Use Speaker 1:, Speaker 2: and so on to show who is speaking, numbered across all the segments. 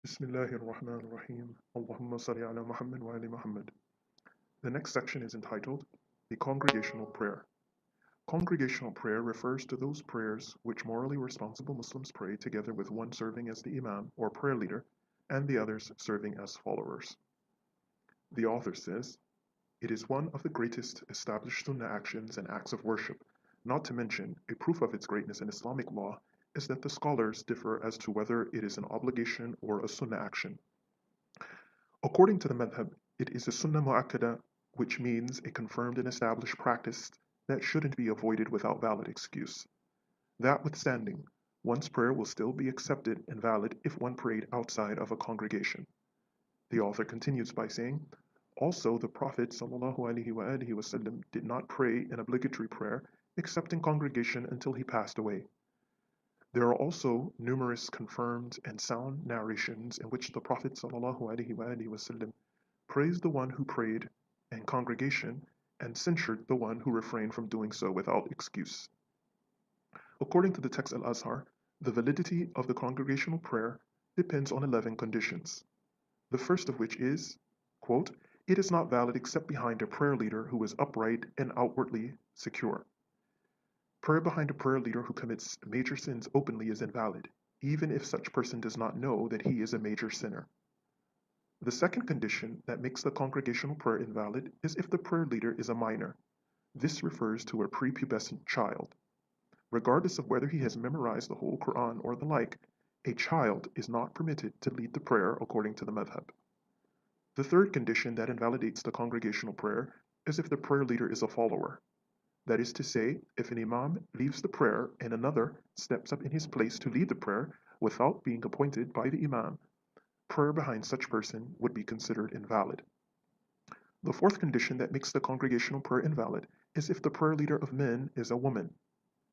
Speaker 1: Bismillahir-Rahmanir-Rahim. Allahumma salli ala Muhammad wa ali Muhammad. The next section is entitled The Congregational Prayer. Congregational prayer refers to those prayers which morally responsible Muslims pray together with one serving as the Imam or prayer leader and the others serving as followers. The author says, it is one of the greatest established Sunnah actions and acts of worship. Not to mention, a proof of its greatness in Islamic law is that the scholars differ as to whether it is an obligation or a Sunnah action. According to the madhab, it is a Sunnah mu'akkada, which means a confirmed and established practice that shouldn't be avoided without valid excuse. Notwithstanding, one's prayer will still be accepted and valid if one prayed outside of a congregation. The author continues by saying, also, the Prophet ﷺ did not pray an obligatory prayer except in congregation until he passed away. There are also numerous confirmed and sound narrations in which the Prophet ﷺ praised the one who prayed in congregation and censured the one who refrained from doing so without excuse. According to the text Al-Azhar, the validity of the congregational prayer depends on 11 conditions. The first of which is, quote, it is not valid except behind a prayer leader who is upright and outwardly secure. Prayer behind a prayer leader who commits major sins openly is invalid, even if such person does not know that he is a major sinner. The second condition that makes the congregational prayer invalid is if the prayer leader is a minor. This refers to a prepubescent child. Regardless of whether he has memorized the whole Quran or the like, a child is not permitted to lead the prayer according to the madhab. The third condition that invalidates the congregational prayer is if the prayer leader is a follower. That is to say, if an imam leaves the prayer and another steps up in his place to lead the prayer without being appointed by the imam, prayer behind such person would be considered invalid. The fourth condition that makes the congregational prayer invalid is if the prayer leader of men is a woman.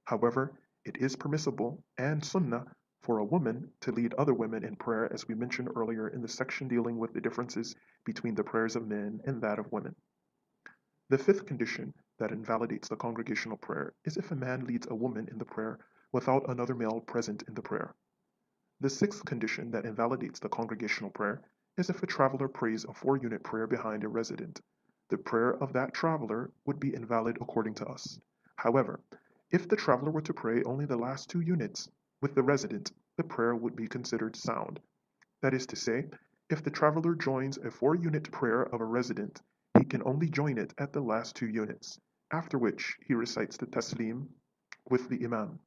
Speaker 1: However, it is permissible and sunnah for a woman to lead other women in prayer, as we mentioned earlier in the section dealing with the differences between the prayers of men and that of women. The fifth condition that invalidates the congregational prayer is if a man leads a woman in the prayer without another male present in the prayer. The sixth condition that invalidates the congregational prayer is if a traveler prays a 4-unit prayer behind a resident. The prayer of that traveler would be invalid according to us. However, if the traveler were to pray only the last 2 units with the resident, the prayer would be considered sound. That is to say, if the traveler joins a 4-unit prayer of a resident, he can only join it at the last 2 units, after which he recites the taslim with the imam.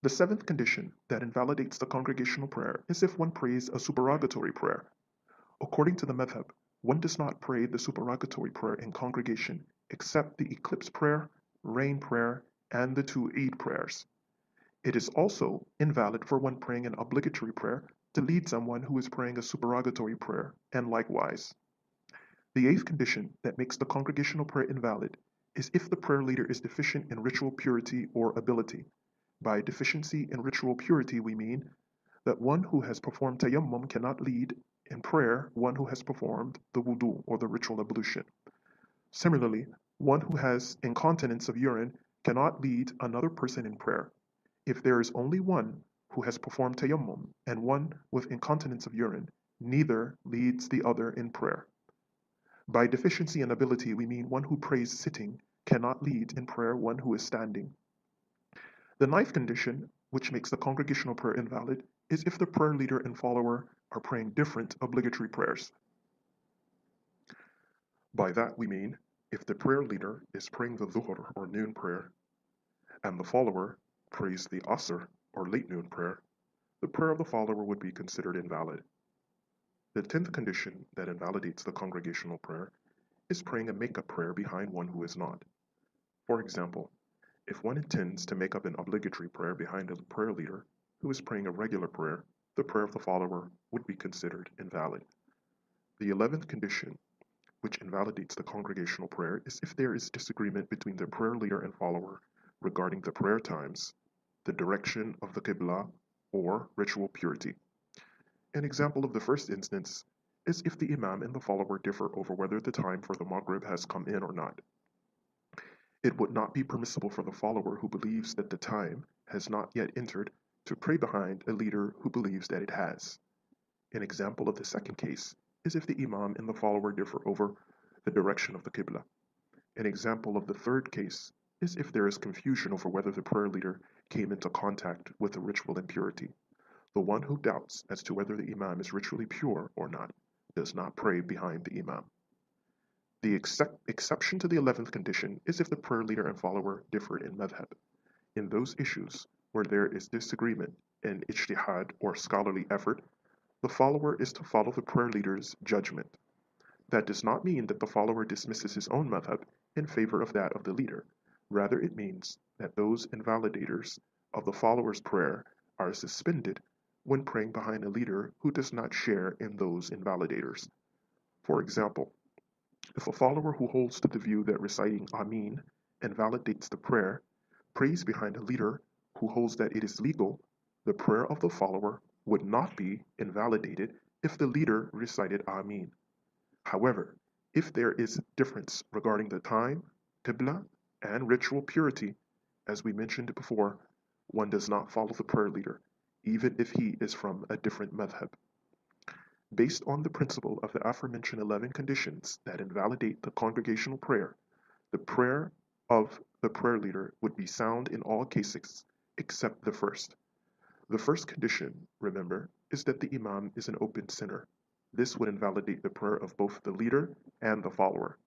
Speaker 1: The seventh condition that invalidates the congregational prayer is if one prays a supererogatory prayer. According to the madhab, one does not pray the supererogatory prayer in congregation except the eclipse prayer, rain prayer, and the 2 Eid prayers. It is also invalid for one praying an obligatory prayer to lead someone who is praying a supererogatory prayer, and likewise. The eighth condition that makes the congregational prayer invalid is if the prayer leader is deficient in ritual purity or ability. By deficiency in ritual purity, we mean that one who has performed tayammum cannot lead in prayer one who has performed the wudu or the ritual ablution. Similarly, one who has incontinence of urine cannot lead another person in prayer. If there is only one who has performed tayammum and one with incontinence of urine, neither leads the other in prayer. By deficiency in ability, we mean one who prays sitting cannot lead in prayer one who is standing. The ninth condition, which makes the congregational prayer invalid, is if the prayer leader and follower are praying different obligatory prayers. By that we mean, if the prayer leader is praying the dhuhr or noon prayer, and the follower prays the asr or late noon prayer, the prayer of the follower would be considered invalid. The 10th condition that invalidates the congregational prayer is praying a make-up prayer behind one who is not. For example, if one intends to make up an obligatory prayer behind a prayer leader who is praying a regular prayer, the prayer of the follower would be considered invalid. The 11th condition, which invalidates the congregational prayer, is if there is disagreement between the prayer leader and follower regarding the prayer times, the direction of the qibla, or ritual purity. An example of the first instance is if the imam and the follower differ over whether the time for the maghrib has come in or not. It would not be permissible for the follower who believes that the time has not yet entered to pray behind a leader who believes that it has. An example of the second case is if the imam and the follower differ over the direction of the qibla. An example of the third case is if there is confusion over whether the prayer leader came into contact with a ritual impurity. The one who doubts as to whether the imam is ritually pure or not does not pray behind the imam. The exception to the 11th condition is if the prayer leader and follower differ in madhab. In those issues where there is disagreement in ijtihad or scholarly effort, the follower is to follow the prayer leader's judgment. That does not mean that the follower dismisses his own madhab in favor of that of the leader. Rather, it means that those invalidators of the follower's prayer are suspended when praying behind a leader who does not share in those invalidators. For example, if a follower who holds to the view that reciting Ameen invalidates the prayer prays behind a leader who holds that it is legal, the prayer of the follower would not be invalidated if the leader recited Ameen. However, if there is difference regarding the time, qibla, and ritual purity, as we mentioned before, one does not follow the prayer leader, even if he is from a different madhab. Based on the principle of the aforementioned 11 conditions that invalidate the congregational prayer, the prayer of the prayer leader would be sound in all cases except the first. The first condition, remember, is that the imam is an open sinner. This would invalidate the prayer of both the leader and the follower.